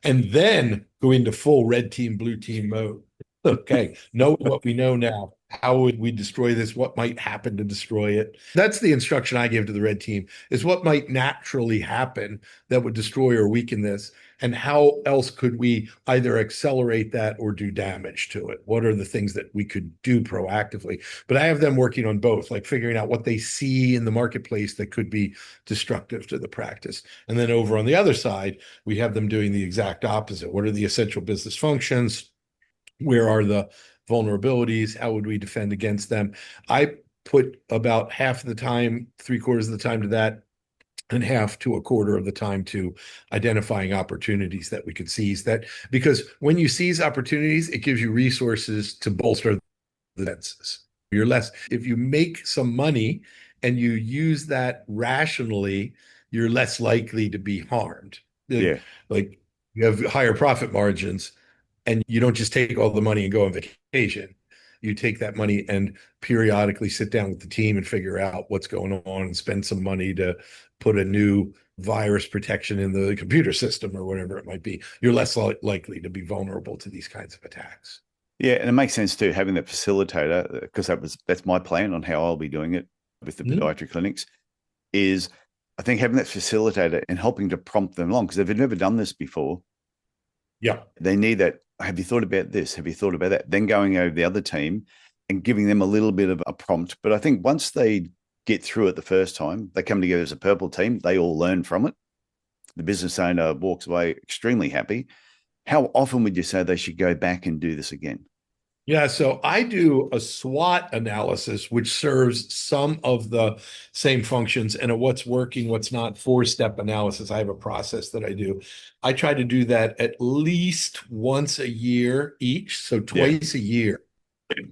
And then go into full red team, blue team mode. Okay, know what we know now. How would we destroy this? What might happen to destroy it? That's the instruction I give to the red team, is what might naturally happen that would destroy or weaken this, and how else could we either accelerate that or do damage to it? What are the things that we could do proactively? But I have them working on both, like figuring out what they see in the marketplace that could be destructive to the practice. And then over on the other side, we have them doing the exact opposite. What are the essential business functions? Where are the vulnerabilities? How would we defend against them? I put about half of the time, three-quarters of the time to that, and half to a quarter of the time to identifying opportunities that we could seize. That because when you seize opportunities, it gives you resources to bolster the defenses. You're less, if you make some money and you use that rationally, you're less likely to be harmed. Yeah. Like you have higher profit margins, and you don't just take all the money and go on vacation. You take that money and periodically sit down with the team and figure out what's going on and spend some money to put a new virus protection in the computer system or whatever it might be. You're less likely to be vulnerable to these kinds of attacks. Yeah, and it makes sense too, having that facilitator, because that's my plan on how I'll be doing it with the Mm-hmm. podiatry clinics, is I think having that facilitator and helping to prompt them along, because if they've never done this before, Yeah. they need that. Have you thought about this? Have you thought about that? Then going over the other team and giving them a little bit of a prompt. But I think once they get through it the first time, they come together as a purple team, they all learn from it. The business owner walks away extremely happy. How often would you say they should go back and do this again? Yeah, so I do a SWOT analysis, which serves some of the same functions, and a what's working, what's not, four-step analysis. I have a process that I do. I try to do that at least once a year each, so Yeah. twice a year.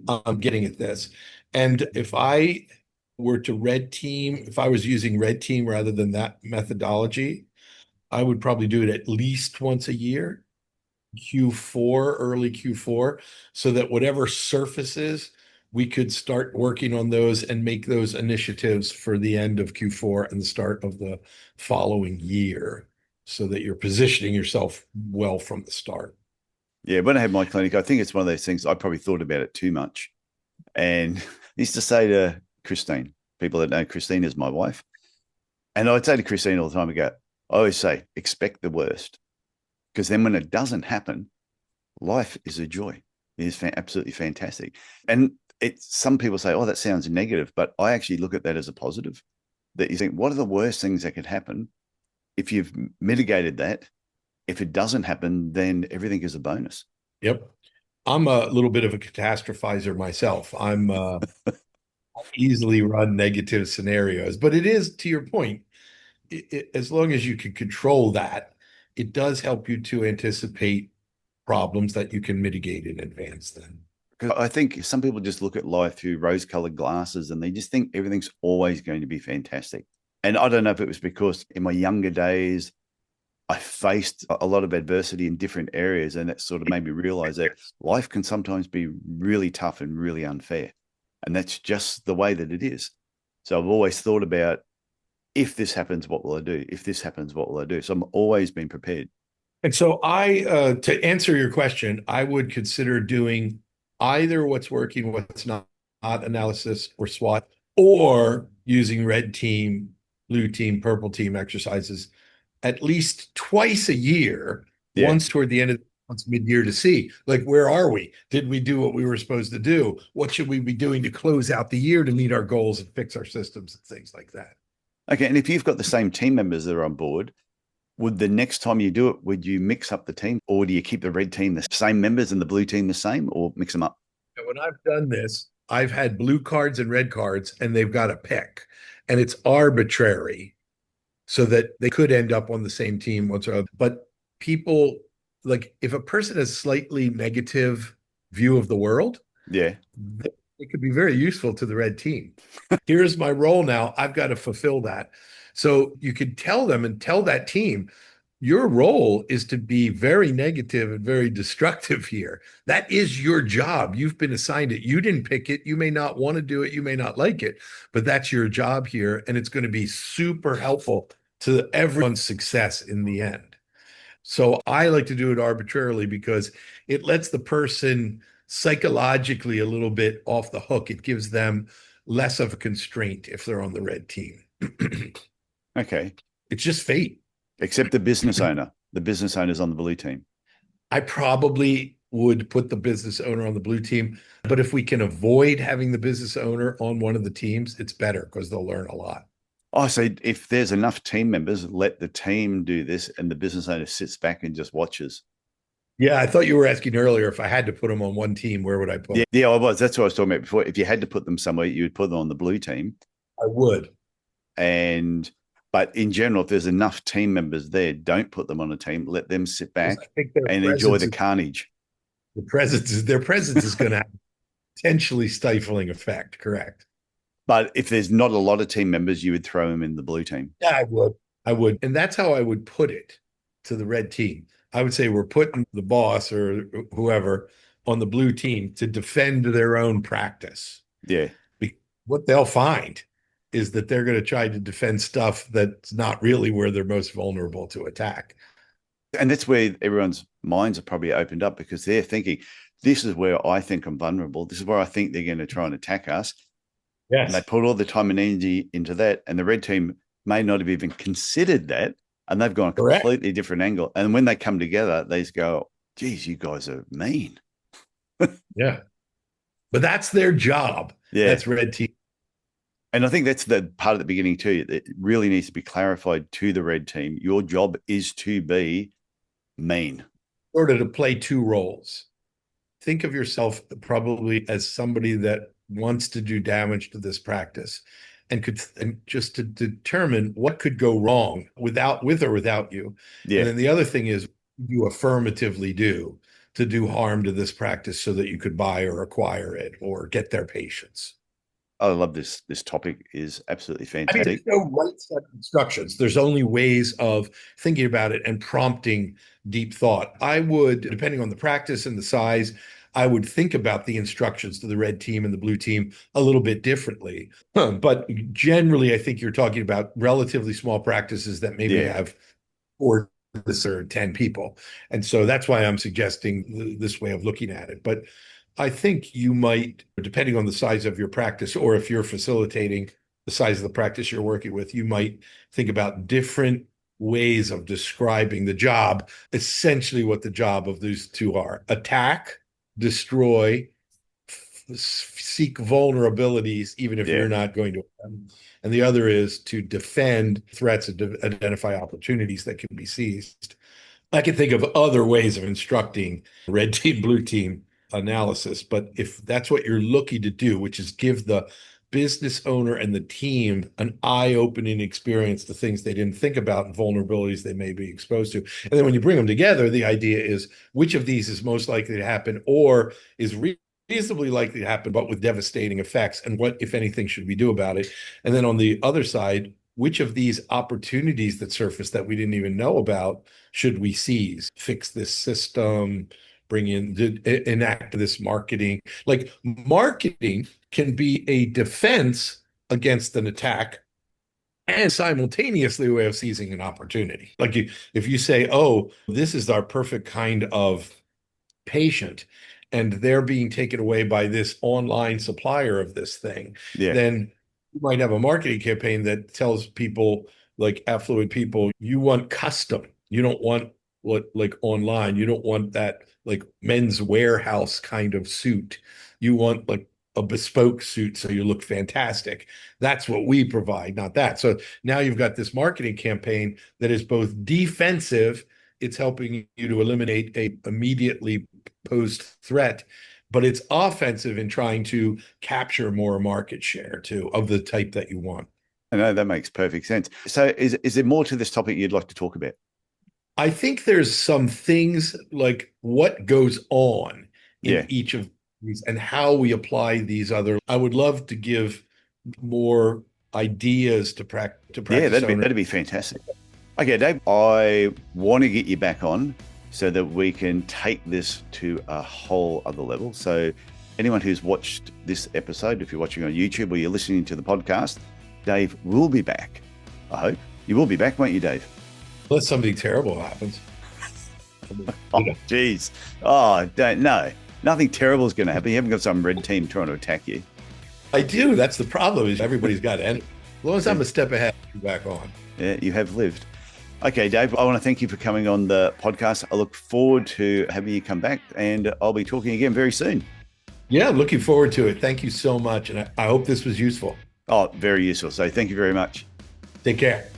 I'm getting at this. And if I were to red team, if I was using red team rather than that methodology, I would probably do it at least once a year. Q4, early Q4, so that whatever surfaces we could start working on those and make those initiatives for the end of Q4 and the start of the following year so that you're positioning yourself well from the start. Yeah, when I had my clinic, I think it's one of those things I probably thought about it too much. And I used to say to Christine, people that know Christine is my wife, and I'd say to Christine all the time, I always say, expect the worst. Because then when it doesn't happen, life is a joy. It is absolutely fantastic. And some people say, oh, that sounds negative, but I actually look at that as a positive. That you think, what are the worst things that could happen? If you've mitigated that, if it doesn't happen, then everything is a bonus. Yep. I'm a little bit of a catastrophizer myself. I'm easily run negative scenarios, but it is, to your point, as long as you can control that, it does help you to anticipate problems that you can mitigate in advance then. Because I think some people just look at life through rose-colored glasses and they just think everything's always going to be fantastic. And I don't know if it was because in my younger days, I faced a lot of adversity in different areas, and that sort of made me realize that life can sometimes be really tough and really unfair. And that's just the way that it is. So I've always thought about, if this happens, what will I do? If this happens, what will I do? So I'm always been prepared. And so to answer your question, I would consider doing either what's working, what's not analysis or SWOT, or using red team, blue team, purple team exercises at least twice a year, once toward the end of once mid-year, to see, like, where are we? Did we do what we were supposed to do? What should we be doing to close out the year to meet our goals and fix our systems and things like that? Okay. And if you've got the same team members that are on board, would the next time you do it, would you mix up the team, or do you keep the red team the same members and the blue team the same, or mix them up? When I've done this, I've had blue cards and red cards, and they've got to pick, and it's arbitrary so that they could end up on the same team whatsoever. But people, like, if a person has slightly negative view of the world, it could be very useful to the red team. Here's my role now. I've got to fulfill that. So you could tell them and tell that team, your role is to be very negative and very destructive here. That is your job. You've been assigned it. You didn't pick it. You may not want to do it. You may not like it, but that's your job here. And it's going to be super helpful to everyone's success in the end. So I like to do it arbitrarily because it lets the person psychologically a little bit off the hook. It gives them less of a constraint if they're on the red team. Okay. It's just fate. Except the business owner. The business owner's on the blue team. I probably would put the business owner on the blue team, but if we can avoid having the business owner on one of the teams, it's better because they'll learn a lot. Oh, so if there's enough team members, let the team do this and the business owner sits back and just watches. Yeah, I thought you were asking earlier if I had to put them on one team, where would I put them? Yeah, I was. That's what I was talking about before. If you had to put them somewhere, you would put them on the blue team. I would. But in general, if there's enough team members there, don't put them on a team. Let them sit back and enjoy the carnage. Their presence is going to have a potentially stifling effect, correct? But if there's not a lot of team members, you would throw them in the blue team. Yeah, I would. And that's how I would put it to the red team. I would say we're putting the boss or whoever on the blue team to defend their own practice. Yeah. What they'll find is that they're going to try to defend stuff that's not really where they're most vulnerable to attack. And that's where everyone's minds are probably opened up, because they're thinking, this is where I think I'm vulnerable. This is where I think they're going to try and attack us. Yes. And they put all the time and energy into that. And the red team may not have even considered that. And they've gone a completely different angle. And when they come together, they just go, geez, you guys are mean. Yeah. But that's their job. Yeah. That's red team. And I think that's the part at the beginning too. It really needs to be clarified to the red team. Your job is to be mean. Sort of to play two roles. Think of yourself probably as somebody that wants to do damage to this practice and just to determine what could go wrong with or without you. Yeah. And then the other thing is, you affirmatively do to do harm to this practice so that you could buy or acquire it or get their patients. I love this. This topic is absolutely fantastic. I mean, there's no right set of instructions. There's only ways of thinking about it and prompting deep thought. I would, depending on the practice and the size, I would think about the instructions to the red team and the blue team a little bit differently. But generally, I think you're talking about relatively small practices that maybe Yeah. have 4 or 10 people. And so that's why I'm suggesting this way of looking at it. But I think you might, depending on the size of your practice, or if you're facilitating the size of the practice you're working with, you might think about different ways of describing the job, essentially what the job of these two are: attack, destroy, seek vulnerabilities, even if Yeah. you're not going to. And the other is to defend threats and identify opportunities that can be seized. I can think of other ways of instructing red team, blue team analysis, but if that's what you're looking to do, which is give the business owner and the team an eye-opening experience to things they didn't think about and vulnerabilities they may be exposed to. And then when you bring them together, the idea is which of these is most likely to happen or is reasonably likely to happen, but with devastating effects, and what, if anything, should we do about it? And then on the other side, which of these opportunities that surface that we didn't even know about should we seize? Fix this system, bring in, enact this marketing. Like, marketing can be a defense against an attack and simultaneously a way of seizing an opportunity. Like, if you say, oh, this is our perfect kind of patient, and they're being taken away by this online supplier of this thing, Yeah. then you might have a marketing campaign that tells people, like affluent people, you want custom. You don't want what, like, online. You don't want that like Men's Warehouse kind of suit. You want like a bespoke suit so you look fantastic. That's what we provide, not that. So now you've got this marketing campaign that is both defensive. It's helping you to eliminate a immediately posed threat, but it's offensive in trying to capture more market share too of the type that you want. I know that makes perfect sense. So is there more to this topic you'd like to talk about? I think there's some things like what goes on in each of these and how we apply these other. I would love to give more ideas to practice. Yeah, Owners. that'd be fantastic. Okay, Dave, I want to get you back on so that we can take this to a whole other level. So anyone who's watched this episode, if you're watching on YouTube or you're listening to the podcast, Dave will be back. I hope. You will be back, won't you, Dave? Unless something terrible happens. Oh, geez. Oh, don't know. Nothing terrible is going to happen. You haven't got some red team trying to attack you. I do. That's the problem, is everybody's got to end. As long as I'm a step ahead, I'm back on. Yeah, you have lived. Okay, Dave, I want to thank you for coming on the podcast. I look forward to having you come back, and I'll be talking again very soon. Yeah, looking forward to it. Thank you so much. And I hope this was useful. Oh, very useful. So thank you very much. Take care.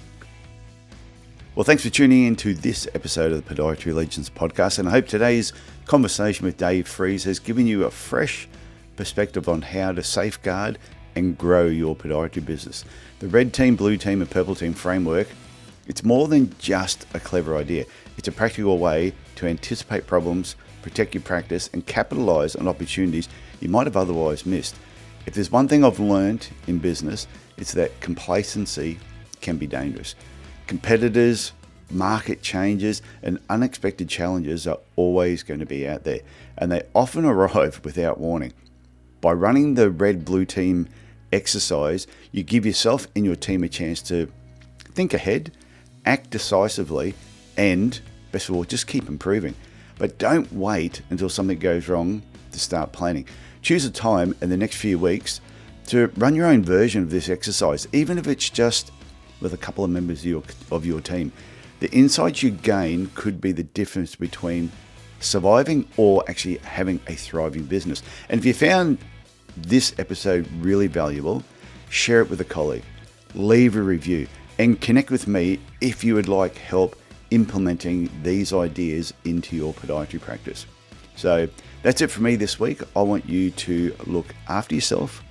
Well, thanks for tuning in to this episode of the Podiatry Legends Podcast. And I hope today's conversation with Dave Fries has given you a fresh perspective on how to safeguard and grow your podiatry business. The red team, blue team, and purple team framework, it's more than just a clever idea. It's a practical way to anticipate problems, protect your practice, and capitalize on opportunities you might have otherwise missed. If there's one thing I've learned in business, it's that complacency can be dangerous. Competitors, market changes, and unexpected challenges are always going to be out there, and they often arrive without warning. By running the red-blue team exercise, you give yourself and your team a chance to think ahead, act decisively, and, best of all, just keep improving. But don't wait until something goes wrong to start planning. Choose a time in the next few weeks to run your own version of this exercise, even if it's just with a couple of members of your team. The insights you gain could be the difference between surviving or actually having a thriving business. And if you found this episode really valuable, share it with a colleague, leave a review, and connect with me if you would like help implementing these ideas into your podiatry practice. So that's it for me this week. I want you to look after yourself,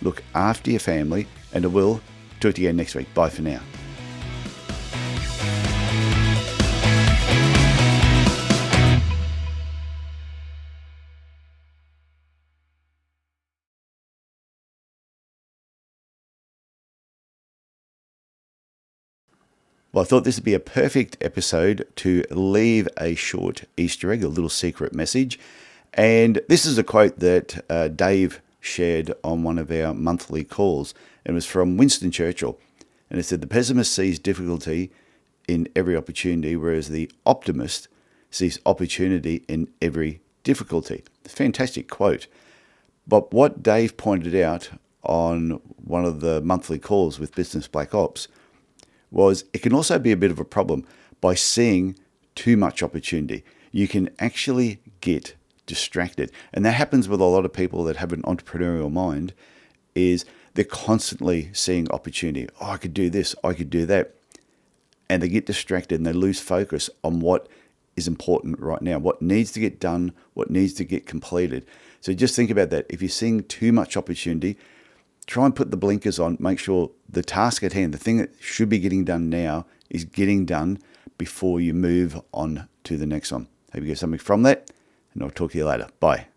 look after your family, and I will talk to you again next week. Bye for now. Well, I thought this would be a perfect episode to leave a short Easter egg, a little secret message. And this is a quote that Dave shared on one of our monthly calls. It was from Winston Churchill. And it said, "The pessimist sees difficulty in every opportunity, whereas the optimist sees opportunity in every difficulty." It's a fantastic quote. But what Dave pointed out on one of the monthly calls with Business Black Ops was it can also be a bit of a problem by seeing too much opportunity. You can actually get distracted. And that happens with a lot of people that have an entrepreneurial mind, is they're constantly seeing opportunity. Oh, I could do this, I could do that. And they get distracted and they lose focus on what is important right now, what needs to get done, what needs to get completed. So just think about that. If you're seeing too much opportunity, try and put the blinkers on, make sure the task at hand, the thing that should be getting done now, is getting done before you move on to the next one. Hope you get something from that, and I'll talk to you later. Bye.